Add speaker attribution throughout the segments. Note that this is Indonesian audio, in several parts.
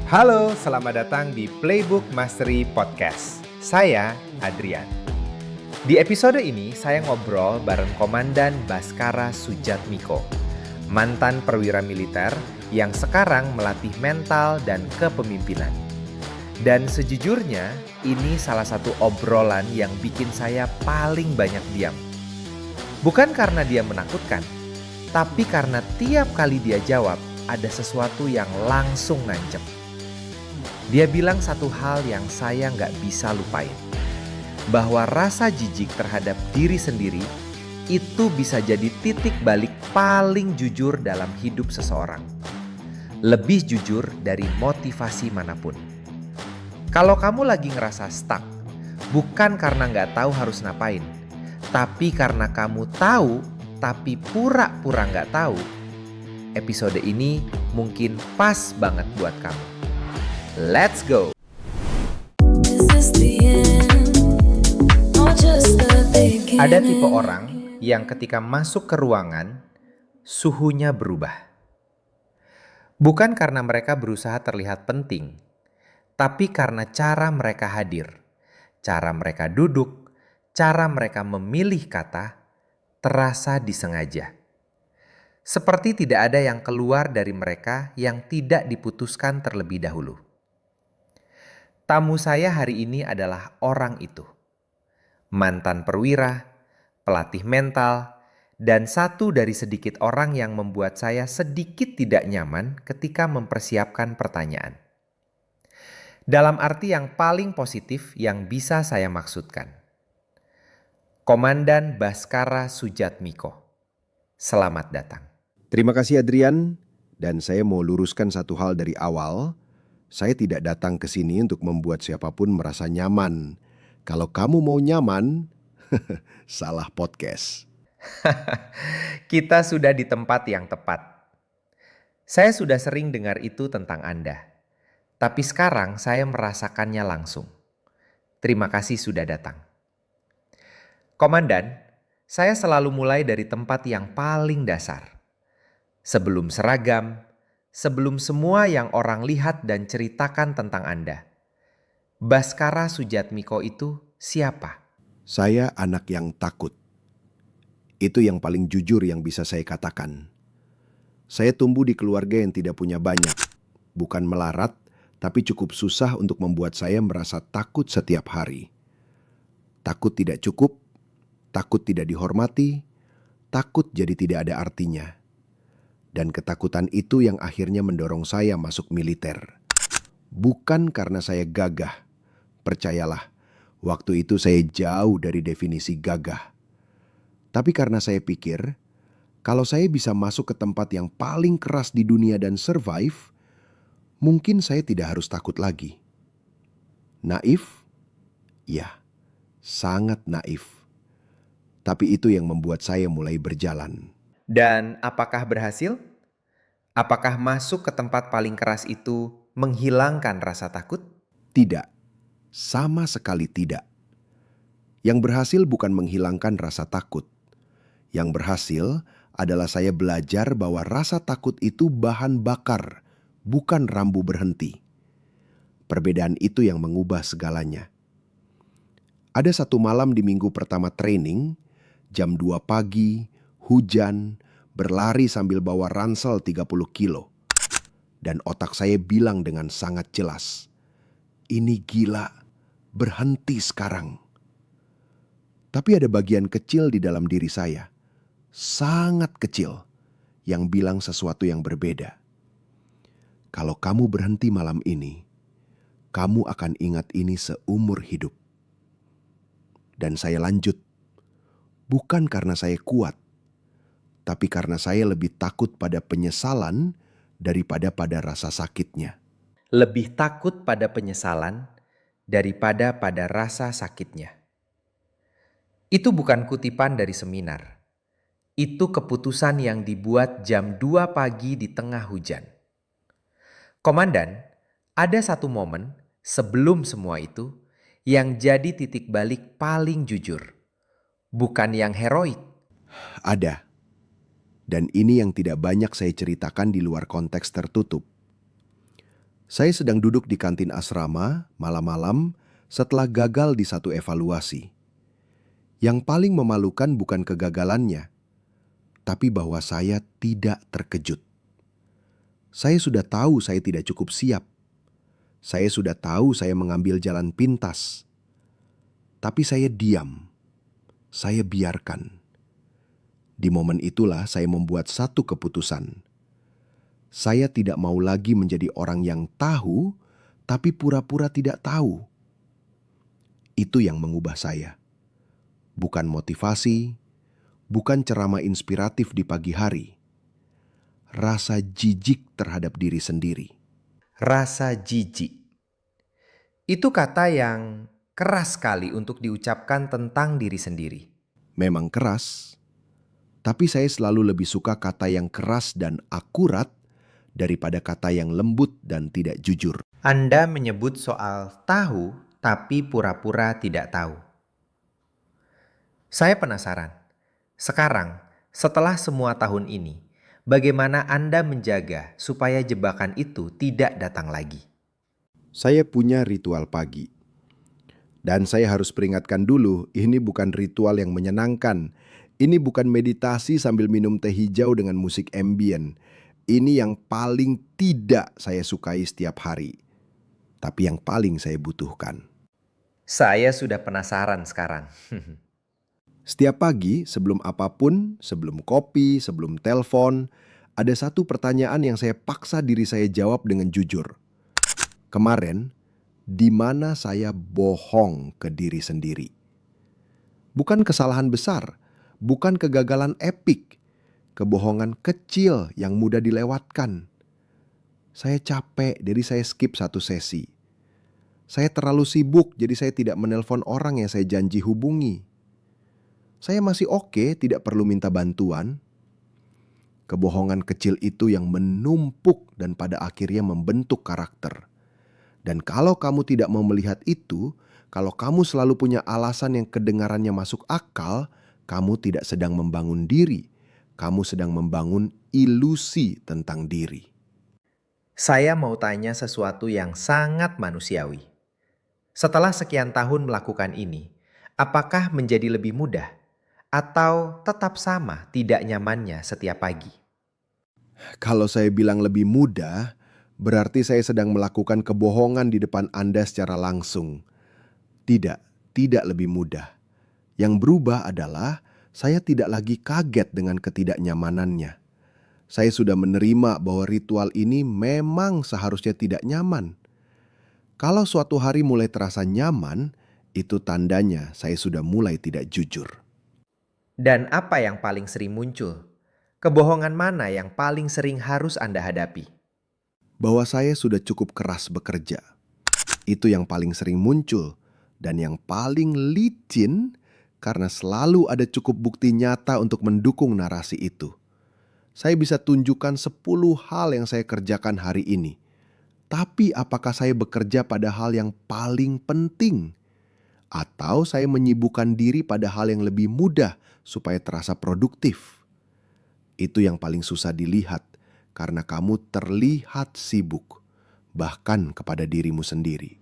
Speaker 1: Halo, selamat datang di Playbook Mastery Podcast. Saya Adrian. Di episode ini saya ngobrol bareng Komandan Baskara Sujatmiko, mantan perwira militer yang sekarang melatih mental dan kepemimpinan. Dan sejujurnya, ini salah satu obrolan yang bikin saya paling banyak diam. Bukan karena dia menakutkan, tapi karena tiap kali dia jawab, ada sesuatu yang langsung nancep. Dia bilang satu hal yang saya nggak bisa lupain. Bahwa rasa jijik terhadap diri sendiri itu bisa jadi titik balik paling jujur dalam hidup seseorang. Lebih jujur dari motivasi manapun. Kalau kamu lagi ngerasa stuck, bukan karena nggak tahu harus ngapain, tapi karena kamu tahu tapi pura-pura nggak tahu, episode ini mungkin pas banget buat kamu. Let's go! Ada tipe orang yang ketika masuk ke ruangan, suhunya berubah. Bukan karena mereka berusaha terlihat penting, tapi karena cara mereka hadir, cara mereka duduk, cara mereka memilih kata, terasa disengaja. Seperti tidak ada yang keluar dari mereka yang tidak diputuskan terlebih dahulu. Tamu saya hari ini adalah orang itu. Mantan perwira, pelatih mental, dan satu dari sedikit orang yang membuat saya sedikit tidak nyaman ketika mempersiapkan pertanyaan. Dalam arti yang paling positif yang bisa saya maksudkan. Komandan Baskara Sujatmiko. Selamat datang.
Speaker 2: Terima kasih Adrian, dan saya mau luruskan satu hal dari awal. Saya tidak datang ke sini untuk membuat siapapun merasa nyaman. Kalau kamu mau nyaman, salah podcast.
Speaker 1: Kita sudah di tempat yang tepat. Saya sudah sering dengar itu tentang Anda. Tapi sekarang saya merasakannya langsung. Terima kasih sudah datang. Komandan, saya selalu mulai dari tempat yang paling dasar. Sebelum seragam, sebelum semua yang orang lihat dan ceritakan tentang Anda. Baskara Sujatmiko itu siapa?
Speaker 2: Saya anak yang takut. Itu yang paling jujur yang bisa saya katakan. Saya tumbuh di keluarga yang tidak punya banyak. Bukan melarat, tapi cukup susah untuk membuat saya merasa takut setiap hari. Takut tidak cukup, takut tidak dihormati, takut jadi tidak ada artinya. Dan ketakutan itu yang akhirnya mendorong saya masuk militer. Bukan karena saya gagah. Percayalah, waktu itu saya jauh dari definisi gagah. Tapi karena saya pikir, kalau saya bisa masuk ke tempat yang paling keras di dunia dan survive, mungkin saya tidak harus takut lagi. Naif? Ya, sangat naif. Tapi itu yang membuat saya mulai berjalan.
Speaker 1: Dan apakah berhasil? Apakah masuk ke tempat paling keras itu menghilangkan rasa takut?
Speaker 2: Tidak, sama sekali tidak. Yang berhasil bukan menghilangkan rasa takut. Yang berhasil adalah saya belajar bahwa rasa takut itu bahan bakar, bukan rambu berhenti. Perbedaan itu yang mengubah segalanya. Ada satu malam di minggu pertama training, jam 2 pagi, hujan, berlari sambil bawa ransel 30 kilo. Dan otak saya bilang dengan sangat jelas, ini gila, berhenti sekarang. Tapi ada bagian kecil di dalam diri saya, sangat kecil, yang bilang sesuatu yang berbeda. Kalau kamu berhenti malam ini, kamu akan ingat ini seumur hidup. Dan saya lanjut, bukan karena saya kuat, tapi karena saya lebih takut pada penyesalan daripada pada rasa sakitnya.
Speaker 1: Lebih takut pada penyesalan daripada pada rasa sakitnya. Itu bukan kutipan dari seminar. Itu keputusan yang dibuat jam 2 pagi di tengah hujan. Komandan, ada satu momen sebelum semua itu yang jadi titik balik paling jujur. Bukan yang heroik.
Speaker 2: Ada. Dan ini yang tidak banyak saya ceritakan di luar konteks tertutup. Saya sedang duduk di kantin asrama malam-malam setelah gagal di satu evaluasi. Yang paling memalukan bukan kegagalannya, tapi bahwa saya tidak terkejut. Saya sudah tahu saya tidak cukup siap. Saya sudah tahu saya mengambil jalan pintas. Tapi saya diam. Saya biarkan. Di momen itulah saya membuat satu keputusan. Saya tidak mau lagi menjadi orang yang tahu, tapi pura-pura tidak tahu. Itu yang mengubah saya. Bukan motivasi, bukan ceramah inspiratif di pagi hari. Rasa jijik terhadap diri sendiri.
Speaker 1: Rasa jijik. Itu kata yang keras sekali untuk diucapkan tentang diri sendiri.
Speaker 2: Memang keras, tapi saya selalu lebih suka kata yang keras dan akurat daripada kata yang lembut dan tidak jujur.
Speaker 1: Anda menyebut soal tahu, tapi pura-pura tidak tahu. Saya penasaran, sekarang setelah semua tahun ini, bagaimana Anda menjaga supaya jebakan itu tidak datang lagi?
Speaker 2: Saya punya ritual pagi. Dan saya harus peringatkan dulu, ini bukan ritual yang menyenangkan. Ini bukan meditasi sambil minum teh hijau dengan musik ambient. Ini yang paling tidak saya sukai setiap hari. Tapi yang paling saya butuhkan.
Speaker 1: Saya sudah penasaran sekarang.
Speaker 2: Setiap pagi, sebelum apapun, sebelum kopi, sebelum telepon, ada satu pertanyaan yang saya paksa diri saya jawab dengan jujur. Kemarin, di mana saya bohong ke diri sendiri? Bukan kesalahan besar, bukan kegagalan epik, kebohongan kecil yang mudah dilewatkan. Saya capek, jadi saya skip satu sesi. Saya terlalu sibuk, jadi saya tidak menelpon orang yang saya janji hubungi. Saya masih oke, tidak perlu minta bantuan. Kebohongan kecil itu yang menumpuk dan pada akhirnya membentuk karakter. Dan kalau kamu tidak mau melihat itu, kalau kamu selalu punya alasan yang kedengarannya masuk akal, kamu tidak sedang membangun diri. Kamu sedang membangun ilusi tentang diri.
Speaker 1: Saya mau tanya sesuatu yang sangat manusiawi. Setelah sekian tahun melakukan ini, apakah menjadi lebih mudah? Atau tetap sama tidak nyamannya setiap pagi?
Speaker 2: Kalau saya bilang lebih mudah, berarti saya sedang melakukan kebohongan di depan Anda secara langsung. Tidak, tidak lebih mudah. Yang berubah adalah saya tidak lagi kaget dengan ketidaknyamanannya. Saya sudah menerima bahwa ritual ini memang seharusnya tidak nyaman. Kalau suatu hari mulai terasa nyaman, itu tandanya saya sudah mulai tidak jujur.
Speaker 1: Dan apa yang paling sering muncul? Kebohongan mana yang paling sering harus Anda hadapi?
Speaker 2: Bahwa saya sudah cukup keras bekerja. Itu yang paling sering muncul. Dan yang paling licin karena selalu ada cukup bukti nyata untuk mendukung narasi itu. Saya bisa tunjukkan 10 hal yang saya kerjakan hari ini. Tapi apakah saya bekerja pada hal yang paling penting? Atau saya menyibukkan diri pada hal yang lebih mudah supaya terasa produktif? Itu yang paling susah dilihat karena kamu terlihat sibuk, bahkan kepada dirimu sendiri.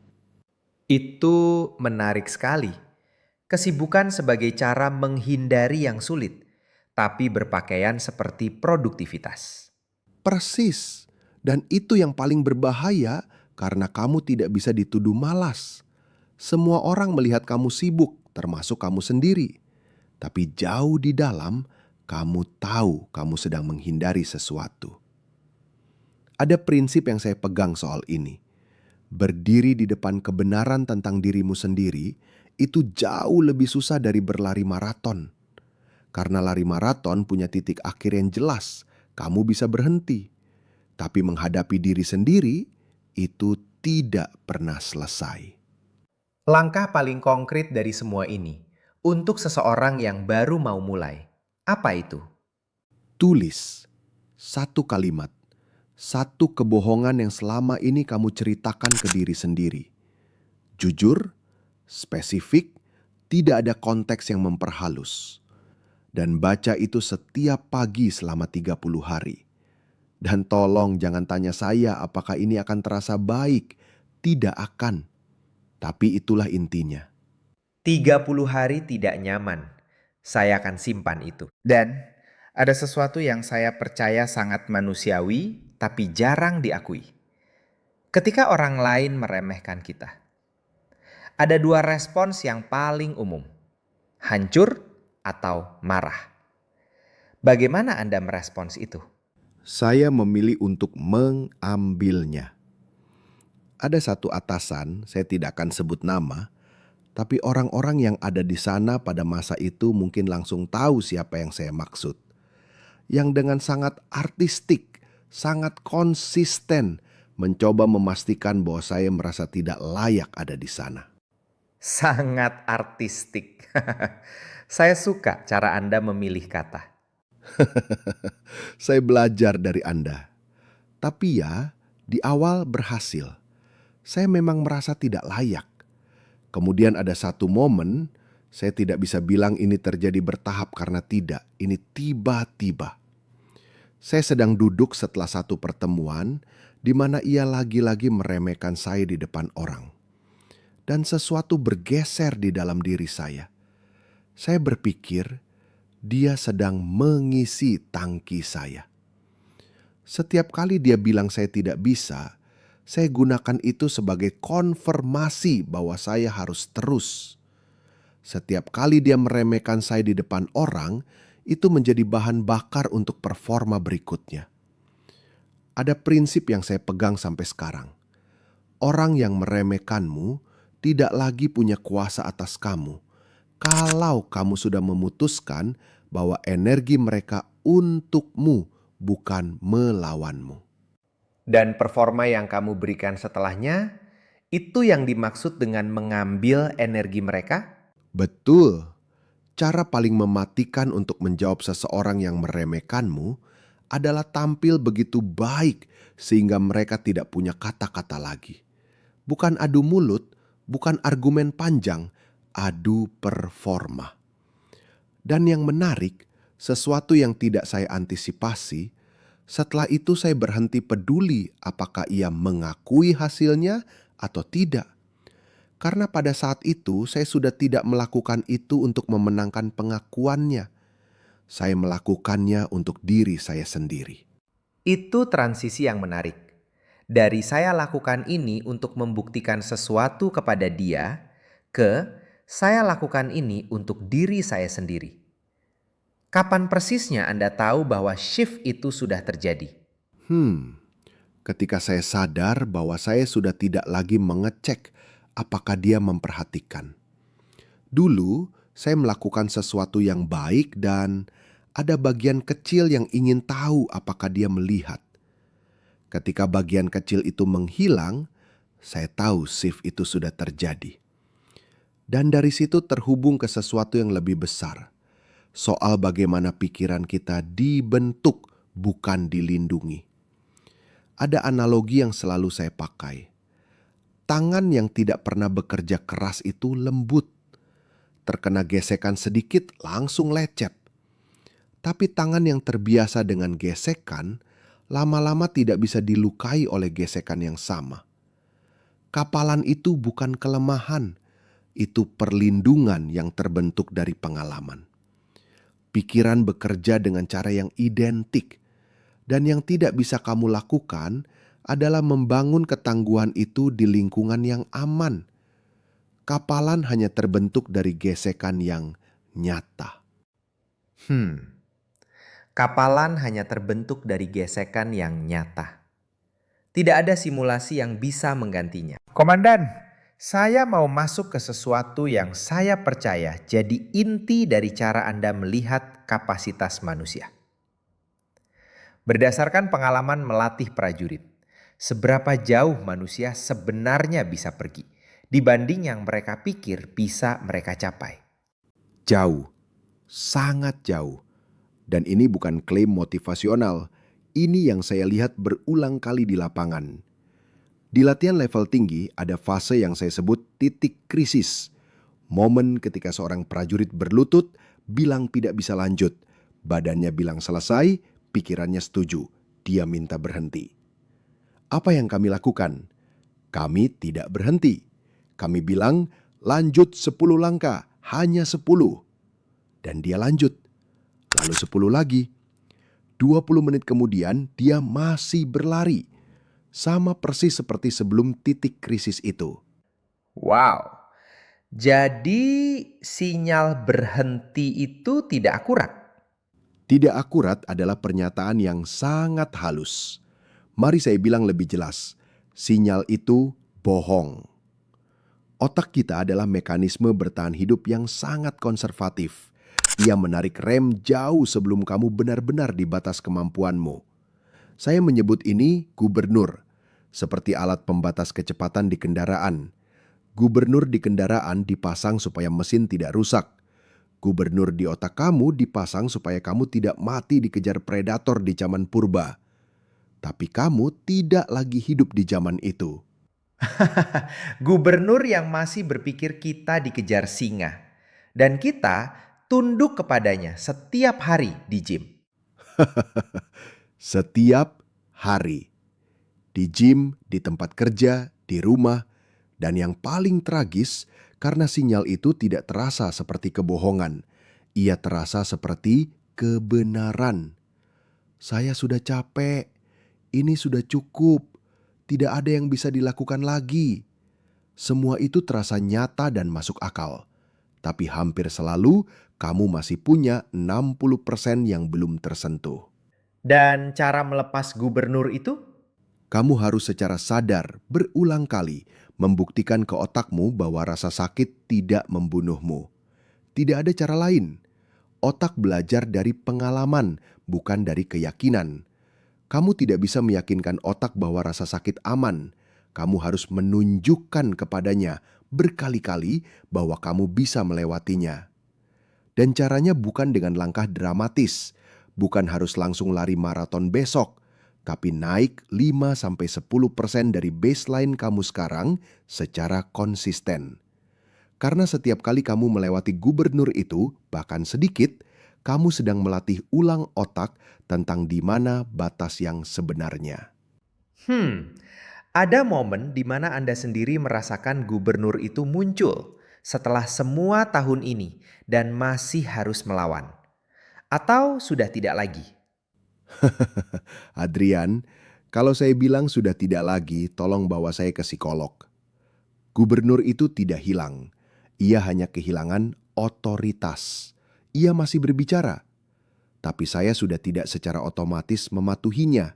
Speaker 1: Itu menarik sekali. Kesibukan sebagai cara menghindari yang sulit, tapi berpakaian seperti produktivitas.
Speaker 2: Persis, dan itu yang paling berbahaya karena kamu tidak bisa dituduh malas. Semua orang melihat kamu sibuk, termasuk kamu sendiri. Tapi jauh di dalam, kamu tahu kamu sedang menghindari sesuatu. Ada prinsip yang saya pegang soal ini. Berdiri di depan kebenaran tentang dirimu sendiri itu jauh lebih susah dari berlari maraton. Karena lari maraton punya titik akhir yang jelas, kamu bisa berhenti. Tapi menghadapi diri sendiri itu tidak pernah selesai.
Speaker 1: Langkah paling konkret dari semua ini untuk seseorang yang baru mau mulai, apa itu?
Speaker 2: Tulis satu kalimat, satu kebohongan yang selama ini kamu ceritakan ke diri sendiri. Jujur, spesifik, tidak ada konteks yang memperhalus. Dan baca itu setiap pagi selama 30 hari. Dan tolong jangan tanya saya apakah ini akan terasa baik. Tidak akan. Tapi itulah intinya.
Speaker 1: 30 hari tidak nyaman. Saya akan simpan itu. Dan ada sesuatu yang saya percaya sangat manusiawi tapi jarang diakui. Ketika orang lain meremehkan kita, ada dua respons yang paling umum. Hancur atau marah. Bagaimana Anda merespons itu?
Speaker 2: Saya memilih untuk mengambilnya. Ada satu atasan, saya tidak akan sebut nama, tapi orang-orang yang ada di sana pada masa itu mungkin langsung tahu siapa yang saya maksud. Yang dengan sangat artistik, sangat konsisten mencoba memastikan bahwa saya merasa tidak layak ada di sana.
Speaker 1: Sangat artistik. Saya suka cara Anda memilih kata.
Speaker 2: Saya belajar dari Anda. Tapi ya, di awal berhasil. Saya memang merasa tidak layak. Kemudian ada satu momen, saya tidak bisa bilang ini terjadi bertahap karena tidak. Ini tiba-tiba. Saya sedang duduk setelah satu pertemuan di mana ia lagi-lagi meremehkan saya di depan orang. Dan sesuatu bergeser di dalam diri saya. Saya berpikir dia sedang mengisi tangki saya. Setiap kali dia bilang saya tidak bisa, saya gunakan itu sebagai konfirmasi bahwa saya harus terus. Setiap kali dia meremehkan saya di depan orang, itu menjadi bahan bakar untuk performa berikutnya. Ada prinsip yang saya pegang sampai sekarang. Orang yang meremehkanmu tidak lagi punya kuasa atas kamu. Kalau kamu sudah memutuskan bahwa energi mereka untukmu, bukan melawanmu. Dan performa yang kamu berikan setelahnya, itu yang dimaksud dengan mengambil energi mereka? Betul. Cara paling mematikan untuk menjawab seseorang yang meremehkanmu adalah tampil begitu baik sehingga mereka tidak punya kata-kata lagi. Bukan adu mulut, bukan argumen panjang, adu performa. Dan yang menarik, sesuatu yang tidak saya antisipasi, setelah itu saya berhenti peduli apakah ia mengakui hasilnya atau tidak. Karena pada saat itu saya sudah tidak melakukan itu untuk memenangkan pengakuannya. Saya melakukannya untuk diri saya sendiri. Itu transisi yang menarik. Dari saya lakukan ini untuk membuktikan sesuatu kepada dia, ke saya lakukan ini untuk diri saya sendiri. Kapan persisnya Anda tahu bahwa shift itu sudah terjadi? Ketika saya sadar bahwa saya sudah tidak lagi mengecek apakah dia memperhatikan. Dulu, saya melakukan sesuatu yang baik dan ada bagian kecil yang ingin tahu apakah dia melihat. Ketika bagian kecil itu menghilang, saya tahu shift itu sudah terjadi. Dan dari situ terhubung ke sesuatu yang lebih besar. Soal bagaimana pikiran kita dibentuk, bukan dilindungi. Ada analogi yang selalu saya pakai. Tangan yang tidak pernah bekerja keras itu lembut. Terkena gesekan sedikit langsung lecet. Tapi tangan yang terbiasa dengan gesekan, lama-lama tidak bisa dilukai oleh gesekan yang sama. Kapalan itu bukan kelemahan, itu perlindungan yang terbentuk dari pengalaman. Pikiran bekerja dengan cara yang identik, dan yang tidak bisa kamu lakukan adalah membangun ketangguhan itu di lingkungan yang aman. Kapalan hanya terbentuk dari gesekan yang nyata. Kapalan hanya terbentuk dari gesekan yang nyata. Tidak ada simulasi yang bisa menggantinya. Komandan, saya mau masuk ke sesuatu yang saya percaya jadi inti dari cara Anda melihat kapasitas manusia. Berdasarkan pengalaman melatih prajurit, seberapa jauh manusia sebenarnya bisa pergi dibanding yang mereka pikir bisa mereka capai? Jauh, sangat jauh. Dan ini bukan klaim motivasional, ini yang saya lihat berulang kali di lapangan. Di latihan level tinggi ada fase yang saya sebut titik krisis. Momen ketika seorang prajurit berlutut, bilang tidak bisa lanjut. Badannya bilang selesai, pikirannya setuju. dia minta berhenti. Apa yang kami lakukan? Kami tidak berhenti. Kami bilang, lanjut 10 langkah, hanya 10. Dan dia lanjut. Lalu 10 lagi. 20 menit kemudian dia masih berlari. Sama persis seperti sebelum titik krisis itu.
Speaker 1: Wow. Jadi sinyal berhenti itu tidak akurat.
Speaker 2: Tidak akurat adalah pernyataan yang sangat halus. Mari saya bilang lebih jelas. Sinyal itu bohong. Otak kita adalah mekanisme bertahan hidup yang sangat konservatif. Ia menarik rem jauh sebelum kamu benar-benar di batas kemampuanmu. Saya menyebut ini gubernur, seperti alat pembatas kecepatan di kendaraan. Gubernur di kendaraan dipasang supaya mesin tidak rusak. Gubernur di otak kamu dipasang supaya kamu tidak mati dikejar predator di zaman purba. Tapi kamu tidak lagi hidup di zaman itu.
Speaker 1: Gubernur yang masih berpikir kita dikejar singa. Dan kita tunduk kepadanya setiap hari di gym.
Speaker 2: Setiap hari. Di gym, di tempat kerja, di rumah. Dan yang paling tragis, karena sinyal itu tidak terasa seperti kebohongan. Ia terasa seperti kebenaran. Saya sudah capek. Ini sudah cukup. Tidak ada yang bisa dilakukan lagi. Semua itu terasa nyata dan masuk akal. Tapi hampir selalu kamu masih punya 60% yang belum tersentuh.
Speaker 1: Dan cara melepas gubernur itu?
Speaker 2: Kamu harus secara sadar berulang kali membuktikan ke otakmu bahwa rasa sakit tidak membunuhmu. Tidak ada cara lain. Otak belajar dari pengalaman, bukan dari keyakinan. Kamu tidak bisa meyakinkan otak bahwa rasa sakit aman. Kamu harus menunjukkan kepadanya berkali-kali bahwa kamu bisa melewatinya. Dan caranya bukan dengan langkah dramatis, bukan harus langsung lari maraton besok, tapi naik 5-10% dari baseline kamu sekarang secara konsisten. Karena setiap kali kamu melewati gubernur itu, bahkan sedikit, kamu sedang melatih ulang otak tentang di mana batas yang sebenarnya.
Speaker 1: Ada momen di mana Anda sendiri merasakan gubernur itu muncul setelah semua tahun ini dan masih harus melawan. Atau sudah tidak lagi?
Speaker 2: Adrian, kalau saya bilang sudah tidak lagi, tolong bawa saya ke psikolog. Gubernur itu tidak hilang. Ia hanya kehilangan otoritas. Ia masih berbicara. Tapi saya sudah tidak secara otomatis mematuhinya.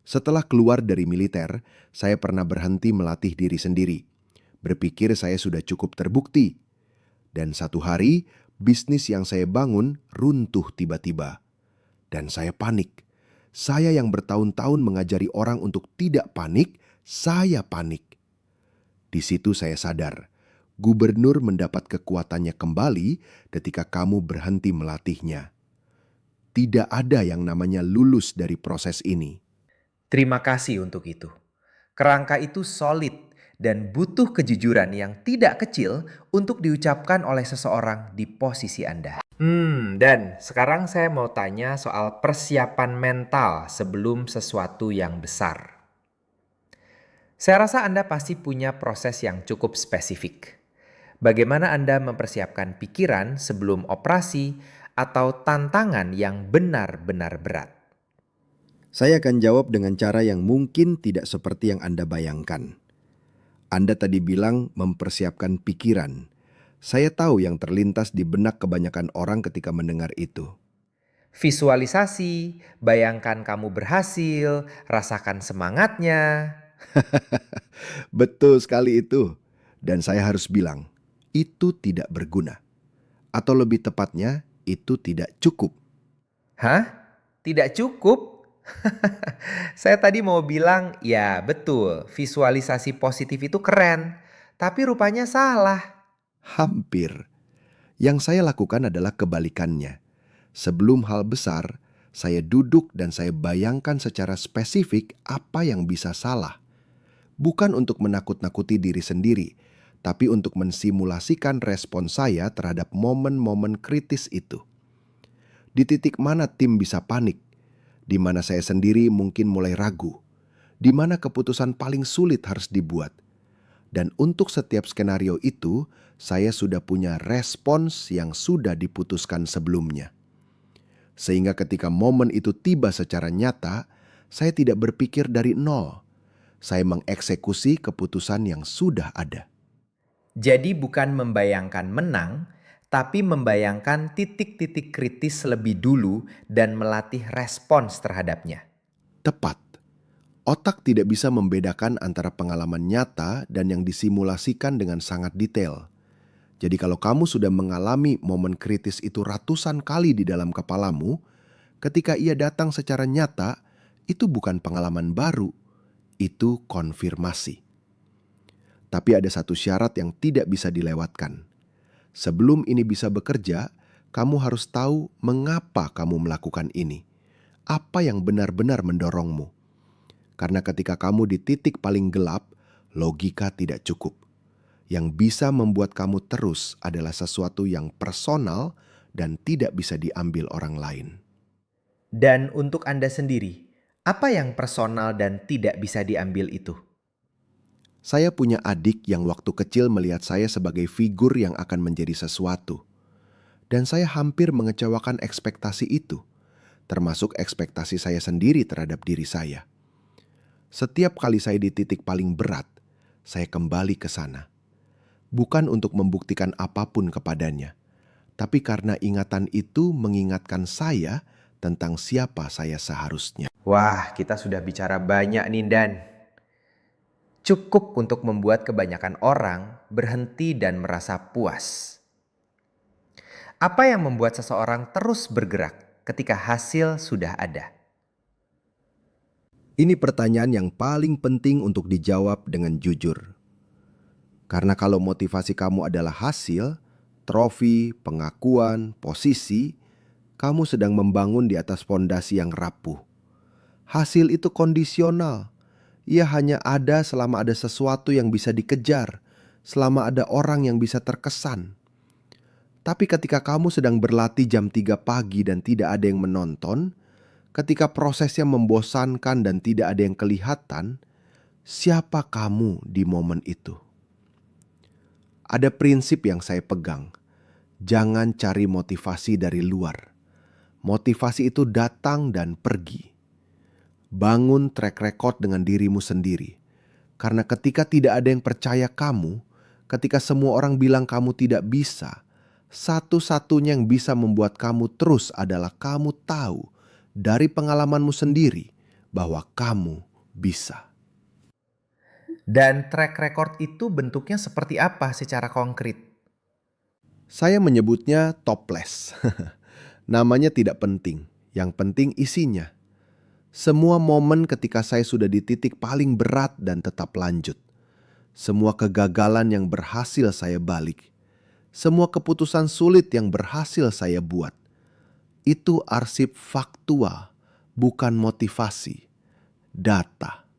Speaker 2: Setelah keluar dari militer, saya pernah berhenti melatih diri sendiri. Berpikir saya sudah cukup terbukti. Dan satu hari, bisnis yang saya bangun runtuh tiba-tiba. Dan saya panik. Saya yang bertahun-tahun mengajari orang untuk tidak panik, saya panik. Di situ saya sadar, gubernur mendapat kekuatannya kembali ketika kamu berhenti melatihnya. Tidak ada yang namanya lulus dari proses ini.
Speaker 1: Terima kasih untuk itu. Kerangka itu solid dan butuh kejujuran yang tidak kecil untuk diucapkan oleh seseorang di posisi Anda. Dan sekarang saya mau tanya soal persiapan mental sebelum sesuatu yang besar. Saya rasa Anda pasti punya proses yang cukup spesifik. Bagaimana Anda mempersiapkan pikiran sebelum operasi atau tantangan yang benar-benar berat?
Speaker 2: Saya akan jawab dengan cara yang mungkin tidak seperti yang Anda bayangkan. Anda tadi bilang mempersiapkan pikiran. Saya tahu yang terlintas di benak kebanyakan orang ketika mendengar itu.
Speaker 1: Visualisasi, bayangkan kamu berhasil, rasakan semangatnya.
Speaker 2: Betul sekali itu. Dan saya harus bilang, itu tidak berguna. Atau lebih tepatnya, itu tidak cukup.
Speaker 1: Hah? Tidak cukup? Saya tadi mau bilang, ya betul, visualisasi positif itu keren. Tapi rupanya salah.
Speaker 2: Hampir. Yang saya lakukan adalah kebalikannya. Sebelum hal besar, saya duduk dan saya bayangkan secara spesifik apa yang bisa salah. Bukan untuk menakut-nakuti diri sendiri, tapi untuk mensimulasikan respon saya terhadap momen-momen kritis itu. Di titik mana tim bisa panik? di mana saya sendiri mungkin mulai ragu, di mana keputusan paling sulit harus dibuat. Dan untuk setiap skenario itu, saya sudah punya respons yang sudah diputuskan sebelumnya. Sehingga ketika momen itu tiba secara nyata, saya tidak berpikir dari nol. Saya mengeksekusi keputusan yang sudah ada.
Speaker 1: Jadi bukan membayangkan menang, tapi membayangkan titik-titik kritis lebih dulu dan melatih respons terhadapnya.
Speaker 2: Tepat. Otak tidak bisa membedakan antara pengalaman nyata dan yang disimulasikan dengan sangat detail. Jadi kalau kamu sudah mengalami momen kritis itu ratusan kali di dalam kepalamu, ketika ia datang secara nyata, itu bukan pengalaman baru, itu konfirmasi. Tapi ada satu syarat yang tidak bisa dilewatkan. Sebelum ini bisa bekerja, kamu harus tahu mengapa kamu melakukan ini. Apa yang benar-benar mendorongmu. Karena ketika kamu di titik paling gelap, logika tidak cukup. Yang bisa membuat kamu terus adalah sesuatu yang personal dan tidak bisa diambil orang lain.
Speaker 1: Dan untuk Anda sendiri, apa yang personal dan tidak bisa diambil itu?
Speaker 2: Saya punya adik yang waktu kecil melihat saya sebagai figur yang akan menjadi sesuatu. Dan saya hampir mengecewakan ekspektasi itu, termasuk ekspektasi saya sendiri terhadap diri saya. Setiap kali saya di titik paling berat, saya kembali ke sana. Bukan untuk membuktikan apapun kepadanya, tapi karena ingatan itu mengingatkan saya tentang siapa saya seharusnya.
Speaker 1: Wah, kita sudah bicara banyak nih Dan. Cukup untuk membuat kebanyakan orang berhenti dan merasa puas. Apa yang membuat seseorang terus bergerak ketika hasil sudah ada?
Speaker 2: Ini pertanyaan yang paling penting untuk dijawab dengan jujur. Karena kalau motivasi kamu adalah hasil, trofi, pengakuan, posisi, kamu sedang membangun di atas fondasi yang rapuh. Hasil itu kondisional. Ia hanya ada selama ada sesuatu yang bisa dikejar, selama ada orang yang bisa terkesan. Tapi ketika kamu sedang berlatih jam 3 pagi dan tidak ada yang menonton, ketika prosesnya membosankan dan tidak ada yang kelihatan, siapa kamu di momen itu? Ada prinsip yang saya pegang. Jangan cari motivasi dari luar. Motivasi itu datang dan pergi. Bangun track record dengan dirimu sendiri. Karena ketika tidak ada yang percaya kamu, ketika semua orang bilang kamu tidak bisa, satu-satunya yang bisa membuat kamu terus adalah kamu tahu dari pengalamanmu sendiri bahwa kamu bisa.
Speaker 1: Dan track record itu bentuknya seperti apa secara konkret?
Speaker 2: Saya menyebutnya toples. Namanya tidak penting, yang penting isinya. Semua momen ketika saya sudah di titik paling berat dan tetap lanjut. Semua kegagalan yang berhasil saya balik. Semua keputusan sulit yang berhasil saya buat. Itu arsip faktual, bukan motivasi, data.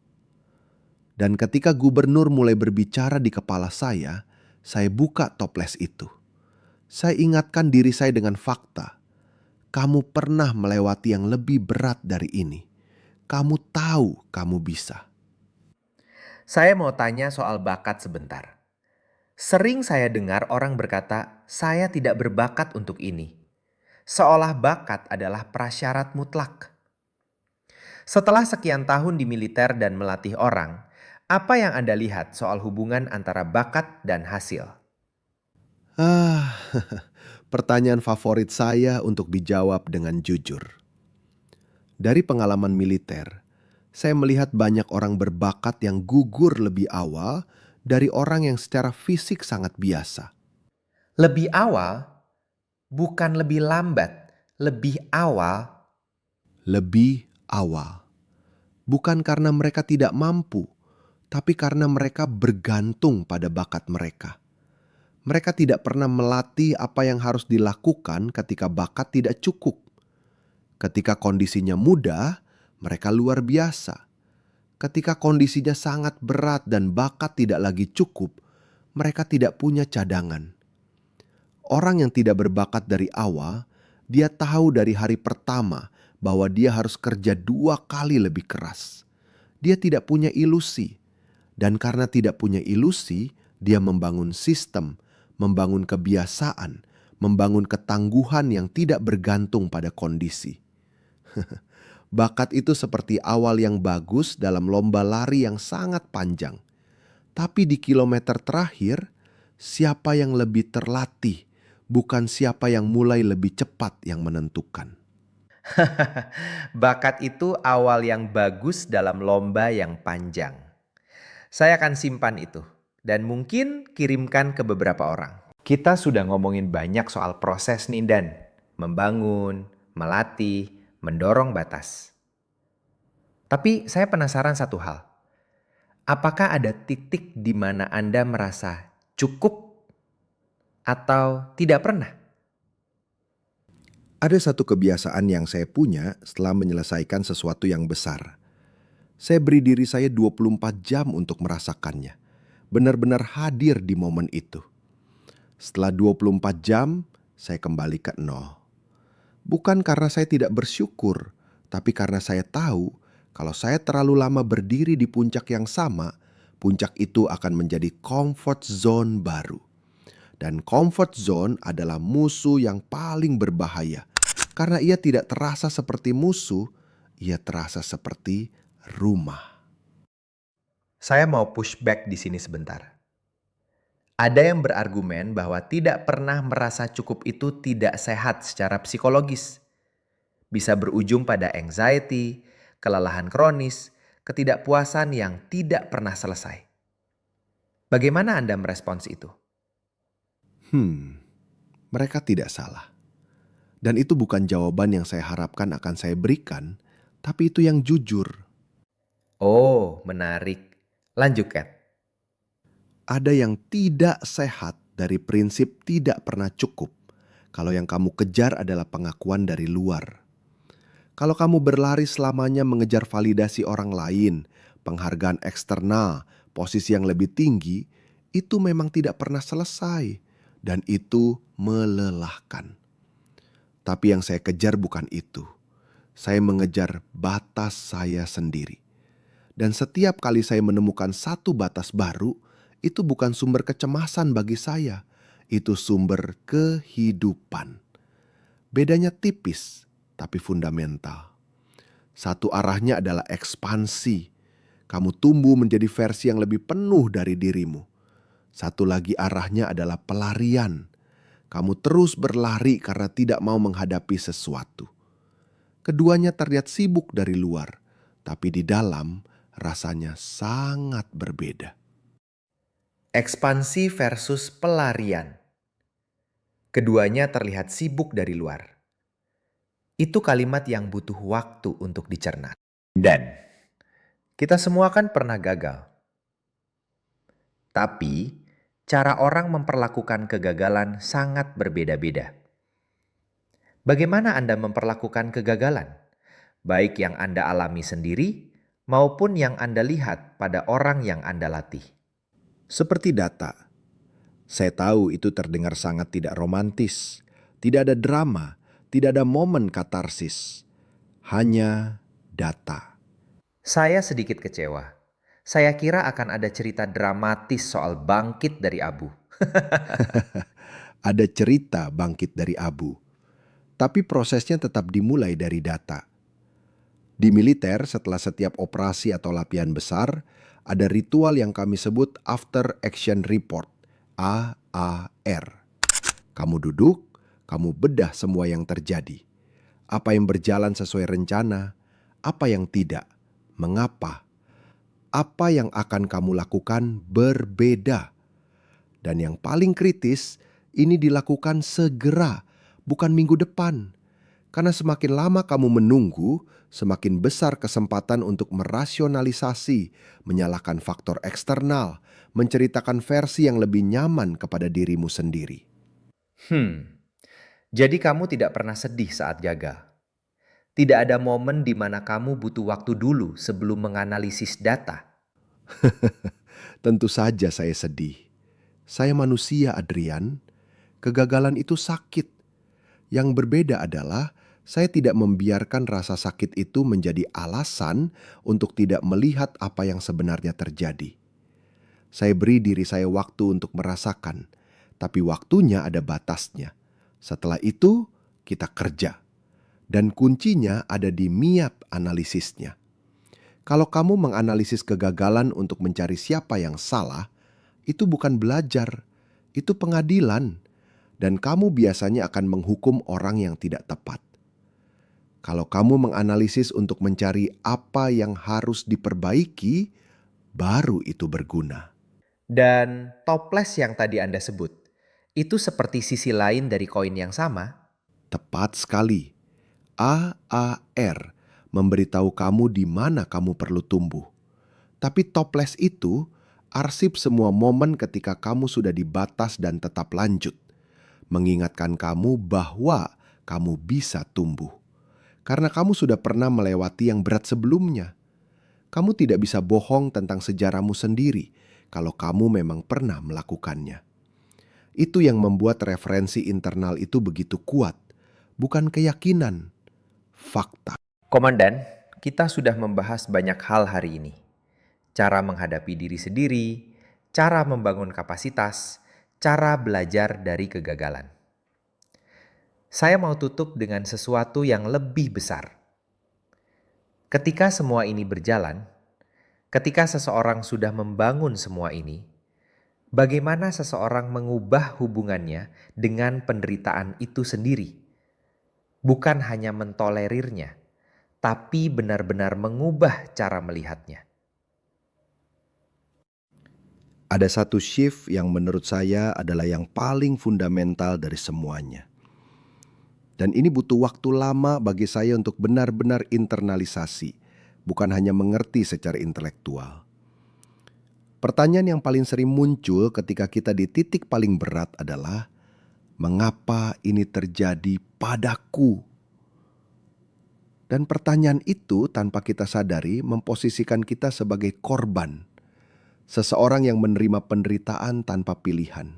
Speaker 2: Dan ketika gubernur mulai berbicara di kepala saya buka toples itu. Saya ingatkan diri saya dengan fakta. Kamu pernah melewati yang lebih berat dari ini. Kamu tahu kamu bisa.
Speaker 1: Saya mau tanya soal bakat sebentar. Sering saya dengar orang berkata, saya tidak berbakat untuk ini. Seolah bakat adalah prasyarat mutlak. Setelah sekian tahun di militer dan melatih orang, apa yang Anda lihat soal hubungan antara bakat dan hasil?
Speaker 2: Pertanyaan favorit saya untuk dijawab dengan jujur. Dari pengalaman militer, saya melihat banyak orang berbakat yang gugur lebih awal dari orang yang secara fisik sangat biasa.
Speaker 1: Lebih awal, bukan lebih lambat, lebih awal.
Speaker 2: Lebih awal. Bukan karena mereka tidak mampu, tapi karena mereka bergantung pada bakat mereka. Mereka tidak pernah melatih apa yang harus dilakukan ketika bakat tidak cukup. Ketika kondisinya mudah, mereka luar biasa. Ketika kondisinya sangat berat dan bakat tidak lagi cukup, mereka tidak punya cadangan. Orang yang tidak berbakat dari awal, dia tahu dari hari pertama bahwa dia harus kerja 2 kali lebih keras. Dia tidak punya ilusi. Dan karena tidak punya ilusi, dia membangun sistem, membangun kebiasaan, membangun ketangguhan yang tidak bergantung pada kondisi. Bakat itu seperti awal yang bagus dalam lomba lari yang sangat panjang. Tapi di kilometer terakhir, siapa yang lebih terlatih, bukan siapa yang mulai lebih cepat yang menentukan.
Speaker 1: Bakat itu awal yang bagus dalam lomba yang panjang. Saya akan simpan itu dan mungkin kirimkan ke beberapa orang. Kita sudah ngomongin banyak soal proses nih Dan. Membangun, melatih, mendorong batas. Tapi saya penasaran satu hal. Apakah ada titik di mana Anda merasa cukup atau tidak pernah?
Speaker 2: Ada satu kebiasaan yang saya punya setelah menyelesaikan sesuatu yang besar. Saya beri diri saya 24 jam untuk merasakannya. Benar-benar hadir di momen itu. Setelah 24 jam, saya kembali ke nol. Bukan karena saya tidak bersyukur, tapi karena saya tahu kalau saya terlalu lama berdiri di puncak yang sama, puncak itu akan menjadi comfort zone baru. Dan comfort zone adalah musuh yang paling berbahaya. Karena ia tidak terasa seperti musuh, ia terasa seperti rumah.
Speaker 1: Saya mau pushback di sini sebentar. Ada yang berargumen bahwa tidak pernah merasa cukup itu tidak sehat secara psikologis. Bisa berujung pada anxiety, kelelahan kronis, ketidakpuasan yang tidak pernah selesai. Bagaimana Anda merespons itu?
Speaker 2: Mereka tidak salah. Dan itu bukan jawaban yang saya harapkan akan saya berikan, tapi itu yang jujur.
Speaker 1: Oh, menarik. Lanjut, Kat.
Speaker 2: Ada yang tidak sehat dari prinsip tidak pernah cukup. Kalau yang kamu kejar adalah pengakuan dari luar. Kalau kamu berlari selamanya mengejar validasi orang lain, penghargaan eksternal, posisi yang lebih tinggi, itu memang tidak pernah selesai. Dan itu melelahkan. Tapi yang saya kejar bukan itu. Saya mengejar batas saya sendiri. Dan setiap kali saya menemukan satu batas baru, itu bukan sumber kecemasan bagi saya. Itu sumber kehidupan. Bedanya tipis, tapi fundamental. Satu arahnya adalah ekspansi. Kamu tumbuh menjadi versi yang lebih penuh dari dirimu. Satu lagi arahnya adalah pelarian. Kamu terus berlari karena tidak mau menghadapi sesuatu. Keduanya terlihat sibuk dari luar, tapi di dalam rasanya sangat berbeda.
Speaker 1: Ekspansi versus pelarian. Keduanya terlihat sibuk dari luar. Itu kalimat yang butuh waktu untuk dicerna. Dan kita semua kan pernah gagal. Tapi cara orang memperlakukan kegagalan sangat berbeda-beda. Bagaimana Anda memperlakukan kegagalan? Baik yang Anda alami sendiri maupun yang Anda lihat pada orang yang Anda latih.
Speaker 2: Seperti data. Saya tahu itu terdengar sangat tidak romantis. Tidak ada drama, tidak ada momen katarsis. Hanya data.
Speaker 1: Saya sedikit kecewa. Saya kira akan ada cerita dramatis soal bangkit dari abu.
Speaker 2: Ada cerita bangkit dari abu. Tapi prosesnya tetap dimulai dari data. Di militer, setelah setiap operasi atau latihan besar, ada ritual yang kami sebut After Action Report, AAR. Kamu duduk, kamu bedah semua yang terjadi. Apa yang berjalan sesuai rencana, apa yang tidak, mengapa. Apa yang akan kamu lakukan berbeda. Dan yang paling kritis, ini dilakukan segera, bukan minggu depan. Karena semakin lama kamu menunggu, semakin besar kesempatan untuk merasionalisasi, menyalahkan faktor eksternal, menceritakan versi yang lebih nyaman kepada dirimu sendiri.
Speaker 1: Jadi kamu tidak pernah sedih saat gagal. Tidak ada momen di mana kamu butuh waktu dulu sebelum menganalisis data.
Speaker 2: Tentu saja saya sedih. Saya manusia, Adrian. Kegagalan itu sakit. Yang berbeda adalah Saya tidak membiarkan rasa sakit itu menjadi alasan untuk tidak melihat apa yang sebenarnya terjadi. Saya beri diri saya waktu untuk merasakan, tapi waktunya ada batasnya. Setelah itu, kita kerja. Dan kuncinya ada di miap analisisnya. Kalau kamu menganalisis kegagalan untuk mencari siapa yang salah, itu bukan belajar, itu pengadilan. Dan kamu biasanya akan menghukum orang yang tidak tepat. Kalau kamu menganalisis untuk mencari apa yang harus diperbaiki, baru itu berguna.
Speaker 1: Dan toples yang tadi Anda sebut, itu seperti sisi lain dari koin yang sama?
Speaker 2: Tepat sekali. AAR memberitahu kamu di mana kamu perlu tumbuh. Tapi toples itu arsip semua momen ketika kamu sudah di batas dan tetap lanjut. Mengingatkan kamu bahwa kamu bisa tumbuh. Karena kamu sudah pernah melewati yang berat sebelumnya. Kamu tidak bisa bohong tentang sejarahmu sendiri kalau kamu memang pernah melakukannya. Itu yang membuat referensi internal itu begitu kuat. Bukan keyakinan, fakta.
Speaker 1: Komandan, kita sudah membahas banyak hal hari ini. Cara menghadapi diri sendiri, cara membangun kapasitas, cara belajar dari kegagalan. Saya mau tutup dengan sesuatu yang lebih besar. Ketika semua ini berjalan, ketika seseorang sudah membangun semua ini, bagaimana seseorang mengubah hubungannya dengan penderitaan itu sendiri? Bukan hanya mentolerirnya, tapi benar-benar mengubah cara melihatnya.
Speaker 2: Ada satu shift yang menurut saya adalah yang paling fundamental dari semuanya. Dan ini butuh waktu lama bagi saya untuk benar-benar internalisasi, bukan hanya mengerti secara intelektual. Pertanyaan yang paling sering muncul ketika kita di titik paling berat adalah, mengapa ini terjadi padaku? Dan pertanyaan itu tanpa kita sadari memposisikan kita sebagai korban, seseorang yang menerima penderitaan tanpa pilihan.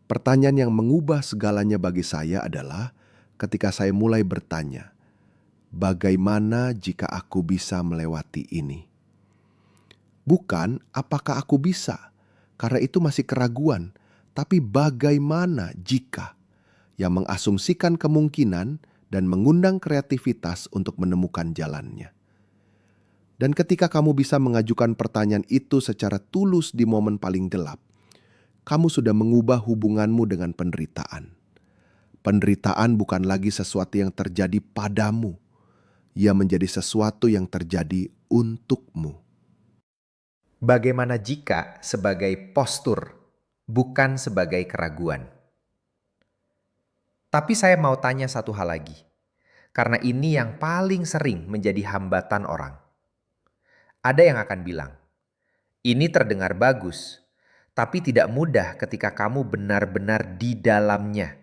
Speaker 2: Pertanyaan yang mengubah segalanya bagi saya adalah ketika saya mulai bertanya, bagaimana jika aku bisa melewati ini? Bukan apakah aku bisa, karena itu masih keraguan, tapi bagaimana jika, yang mengasumsikan kemungkinan dan mengundang kreativitas untuk menemukan jalannya. Dan ketika kamu bisa mengajukan pertanyaan itu secara tulus di momen paling gelap, kamu sudah mengubah hubunganmu dengan penderitaan. Penderitaan bukan lagi sesuatu yang terjadi padamu. Ia menjadi sesuatu yang terjadi untukmu.
Speaker 1: Bagaimana jika sebagai postur, bukan sebagai keraguan? Tapi saya mau tanya satu hal lagi, karena ini yang paling sering menjadi hambatan orang. Ada yang akan bilang, ini terdengar bagus, tapi tidak mudah ketika kamu benar-benar di dalamnya.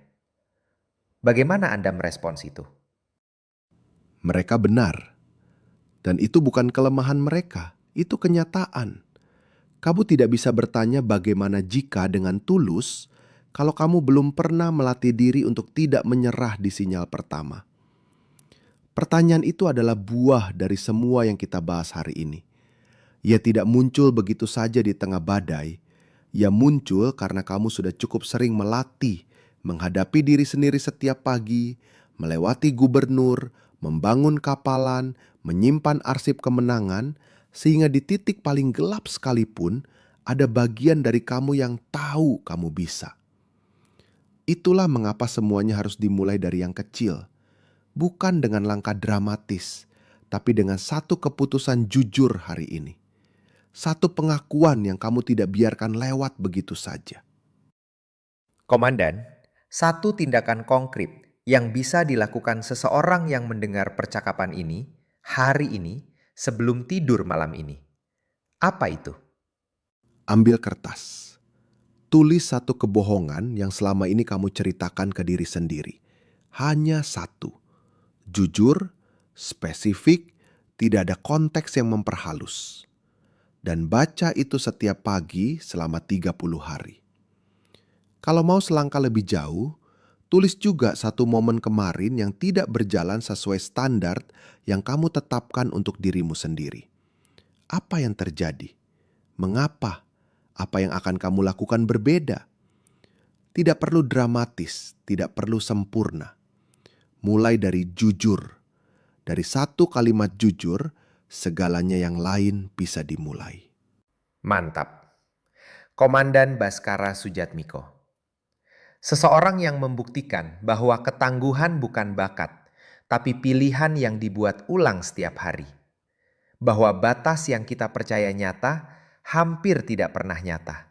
Speaker 1: Bagaimana Anda merespons itu?
Speaker 2: Mereka benar. Dan itu bukan kelemahan mereka, itu kenyataan. Kamu tidak bisa bertanya bagaimana jika dengan tulus kalau kamu belum pernah melatih diri untuk tidak menyerah di sinyal pertama. Pertanyaan itu adalah buah dari semua yang kita bahas hari ini. Ia tidak muncul begitu saja di tengah badai. Ia muncul karena kamu sudah cukup sering melatih, menghadapi diri sendiri setiap pagi, melewati gubernur, membangun kapalan, menyimpan arsip kemenangan, sehingga di titik paling gelap sekalipun, ada bagian dari kamu yang tahu kamu bisa. Itulah mengapa semuanya harus dimulai dari yang kecil. Bukan dengan langkah dramatis, tapi dengan satu keputusan jujur hari ini. Satu pengakuan yang kamu tidak biarkan lewat begitu saja.
Speaker 1: Komandan, satu tindakan konkret yang bisa dilakukan seseorang yang mendengar percakapan ini, hari ini, sebelum tidur malam ini. Apa itu?
Speaker 2: Ambil kertas. Tulis satu kebohongan yang selama ini kamu ceritakan ke diri sendiri. Hanya satu. Jujur, spesifik, tidak ada konteks yang memperhalus. Dan baca itu setiap pagi selama 30 hari. Kalau mau selangkah lebih jauh, Tulis juga satu momen kemarin yang tidak berjalan sesuai standar yang kamu tetapkan untuk dirimu sendiri. Apa yang terjadi? Mengapa? Apa yang akan kamu lakukan berbeda? Tidak perlu dramatis, tidak perlu sempurna. Mulai dari jujur. Dari satu kalimat jujur, segalanya yang lain bisa dimulai.
Speaker 1: Mantap. Komandan Baskara Sujatmiko. Seseorang yang membuktikan bahwa ketangguhan bukan bakat, tapi pilihan yang dibuat ulang setiap hari. Bahwa batas yang kita percaya nyata hampir tidak pernah nyata.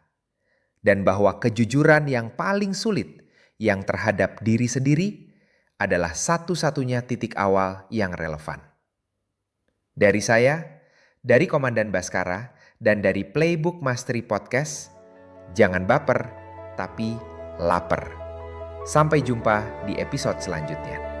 Speaker 1: Dan bahwa kejujuran yang paling sulit yang terhadap diri sendiri adalah satu-satunya titik awal yang relevan. Dari saya, dari Komandan Baskara, dan dari Playbook Mastery Podcast, jangan baper, tapi lapar. Sampai jumpa di episode selanjutnya.